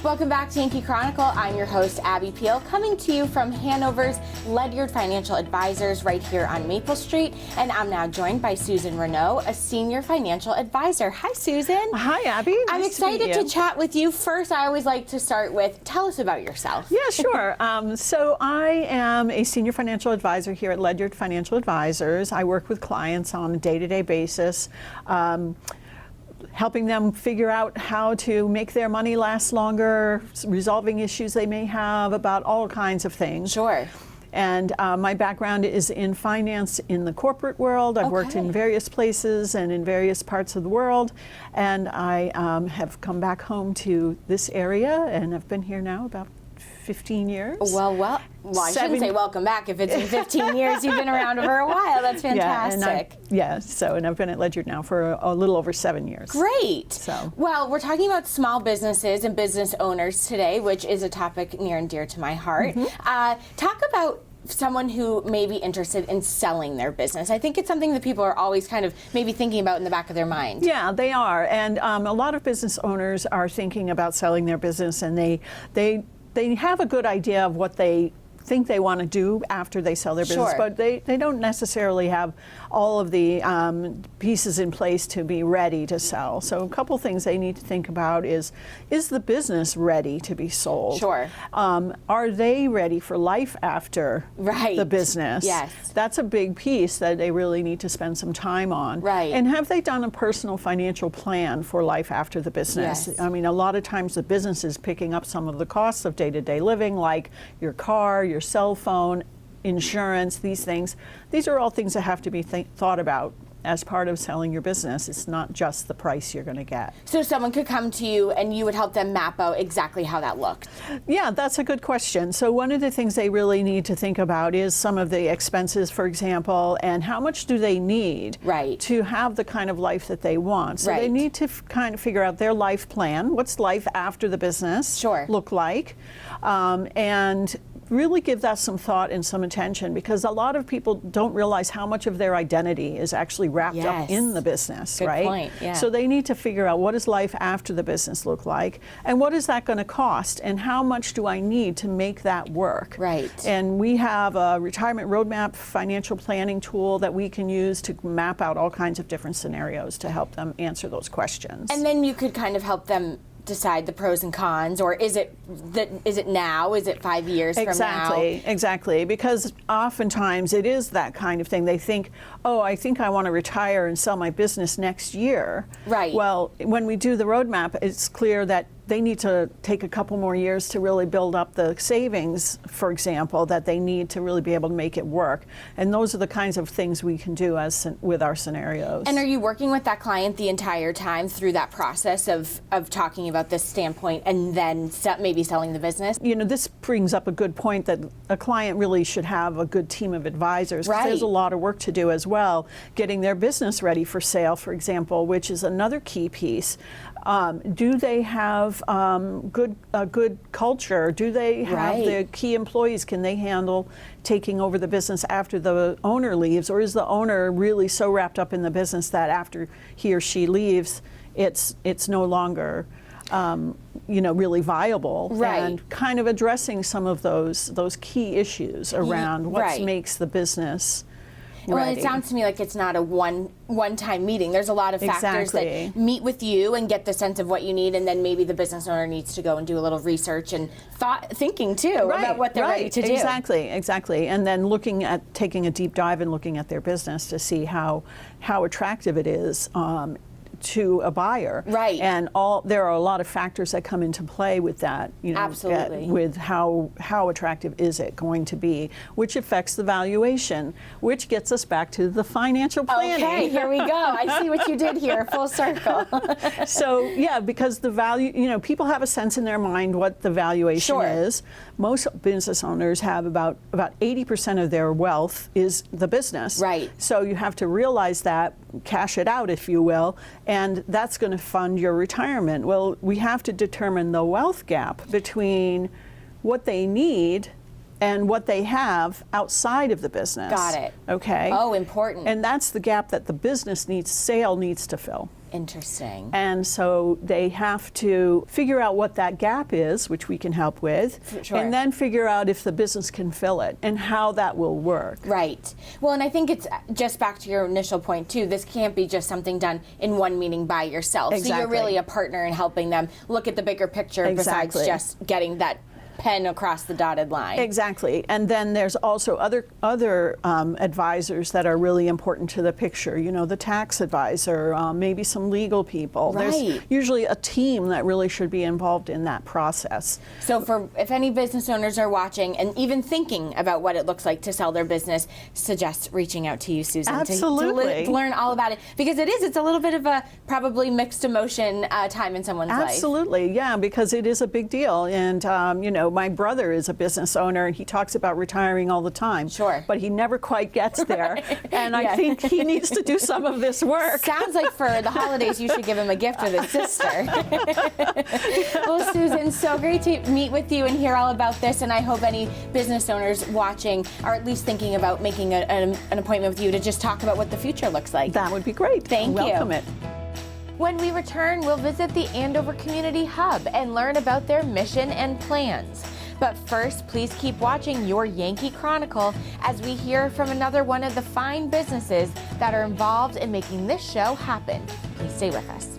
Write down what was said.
Welcome back to Yankee Chronicle. I'm your host, Abby Peel, coming to you from Hanover's Ledyard Financial Advisors right here on Maple Street. And I'm now joined by Susan Renaud, a senior financial advisor. Hi, Susan. Hi, Abby. I'm excited to chat with you. First, I always like to start with, tell us about yourself. Yeah, sure. So I am a senior financial advisor here at Ledyard Financial Advisors. I work with clients on a day-to-day basis, helping them figure out how to make their money last longer, resolving issues they may have about all kinds of things. Sure. And my background is in finance in the corporate world. I've worked in various places and in various parts of the world. And I have come back home to this area and I've been here now about 15 years. Well, I shouldn't say welcome back. If it's been 15 years, you've been around for a while. That's fantastic. And I've been at Ledyard now for a little over 7 years. Great. So, well, we're talking about small businesses and business owners today, which is a topic near and dear to my heart. Talk about someone who may be interested in selling their business. I think it's something that people are always kind of maybe thinking about in the back of their mind. Yeah, they are. And a lot of business owners are thinking about selling their business, and they have a good idea of what they think they want to do after they sell their business, but they don't necessarily have all of the pieces in place to be ready to sell. So a couple things they need to think about is the business ready to be sold? Sure. Are they ready for life after the business? Yes. That's a big piece that they really need to spend some time on. Right. And have they done a personal financial plan for life after the business? Yes. I mean, a lot of times the business is picking up some of the costs of day-to-day living, like your car, your cell phone, insurance, these things. These are all things that have to be thought about as part of selling your business. It's not just the price you're going to get. So someone could come to you and you would help them map out exactly how that looked. Yeah, that's a good question. So one of the things they really need to think about is some of the expenses, for example, and how much do they need to have the kind of life that they want. So they need to kind of figure out their life plan. What's life after the business look like? And really give that some thought and some attention, because a lot of people don't realize how much of their identity is actually wrapped up in the business, Good point. Yeah. So they need to figure out, what does life after the business look like, and what is that going to cost, and how much do I need to make that work? Right. And we have a retirement roadmap financial planning tool that we can use to map out all kinds of different scenarios to help them answer those questions. And then you could kind of help them decide the pros and cons, or is it now? Is it 5 years from now? Exactly. Because oftentimes it is that kind of thing. They think, oh, I think I want to retire and sell my business next year. Right. Well, when we do the roadmap, it's clear that they need to take a couple more years to really build up the savings, for example, that they need to really be able to make it work. And those are the kinds of things we can do with our scenarios. And are you working with that client the entire time through that process of talking about this standpoint and then maybe selling the business? You know, this brings up a good point that a client really should have a good team of advisors. Right. There's a lot of work to do as well, getting their business ready for sale, for example, which is another key piece. Do they have good culture? Do they have the key employees? Can they handle taking over the business after the owner leaves? Or is the owner really so wrapped up in the business that after he or she leaves, it's no longer really viable? And kind of addressing some of those key issues around what makes the business ready. Well, it sounds to me like it's not a one-time meeting. There's a lot of factors that meet with you and get the sense of what you need, and then maybe the business owner needs to go and do a little research and thinking too about what they're ready to do. Exactly. And then taking a deep dive and looking at their business to see how attractive it is to a buyer. Right. And there are a lot of factors that come into play with that. Absolutely. With how attractive is it going to be, which affects the valuation, which gets us back to the financial planning. Okay, here we go. I see what you did here, full circle. So yeah, because the value, people have a sense in their mind what the valuation is. Most business owners have about 80% of their wealth is the business. Right. So you have to realize that, cash it out, if you will, and that's going to fund your retirement. Well, we have to determine the wealth gap between what they need and what they have outside of the business. Got it. Okay. Oh, important. And that's the gap that the business sale needs to fill. Interesting. And so they have to figure out what that gap is, which we can help with, Sure. and then figure out if the business can fill it and how that will work. Right. Well, and I think it's just back to your initial point too. This can't be just something done in one meeting by yourself. So you're Exactly. really a partner in helping them look at the bigger picture Exactly. besides just getting that pen across the dotted line. Exactly. And then there's also other advisors that are really important to the picture. You know, the tax advisor, maybe some legal people. Right. There's usually a team that really should be involved in that process. So if any business owners are watching and even thinking about what it looks like to sell their business, suggest reaching out to you, Susan, Absolutely. to learn all about it. Because it's a little bit of a probably mixed emotion time in someone's life. Absolutely, yeah, because it is a big deal. And, you know, my brother is a business owner and he talks about retiring all the time. Sure. But he never quite gets there. And Yeah. I think he needs to do some of this work. Sounds like for the holidays you should give him a gift with his sister. Well, Susan, so great to meet with you and hear all about this, and I hope any business owners watching are at least thinking about making an appointment with you to just talk about what the future looks like. That would be great. Thank you. Welcome it. When we return, we'll visit the Andover Community Hub and learn about their mission and plans. But first, please keep watching Your Yankee Chronicle as we hear from another one of the fine businesses that are involved in making this show happen. Please stay with us.